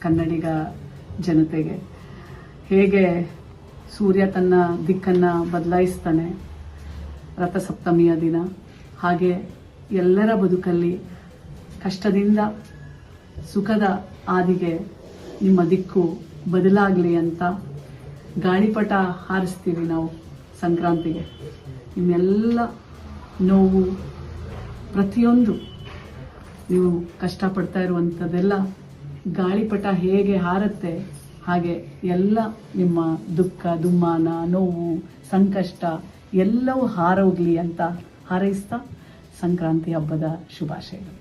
ಕನ್ನಡಿಗ ಜನತೆಗೆ. ಹೇಗೆ ಸೂರ್ಯ ತನ್ನ ದಿಕ್ಕನ್ನು ಬದಲಾಯಿಸ್ತಾನೆ ರಥಸಪ್ತಮಿಯ ದಿನ, ಹಾಗೆ ಎಲ್ಲರ ಬದುಕಲ್ಲಿ ಕಷ್ಟದಿಂದ ಸುಖದ ಹಾದಿಗೆ ನಿಮ್ಮ ದಿಕ್ಕು ಬದಲಾಗಲಿ ಅಂತ ಗಾಳಿಪಟ ಹಾರಿಸ್ತೀವಿ ನಾವು ಸಂಕ್ರಾಂತಿಗೆ. ನಿಮ್ಮೆಲ್ಲ ನೋವು, ಪ್ರತಿಯೊಂದು ನೀವು ಕಷ್ಟಪಡ್ತಾ ಇರುವಂಥದ್ದೆಲ್ಲ ಗಾಳಿಪಟ ಹೇಗೆ ಹಾರುತ್ತೆ ಹಾಗೆ ಎಲ್ಲ ನಿಮ್ಮ ದುಃಖ, ದುಮ್ಮಾನ, ನೋವು, ಸಂಕಷ್ಟ ಎಲ್ಲವೂ ಹಾರೋಗ್ಲಿ ಅಂತ ಹಾರೈಸ್ತಾ ಸಂಕ್ರಾಂತಿ ಹಬ್ಬದ ಶುಭಾಶಯಗಳು.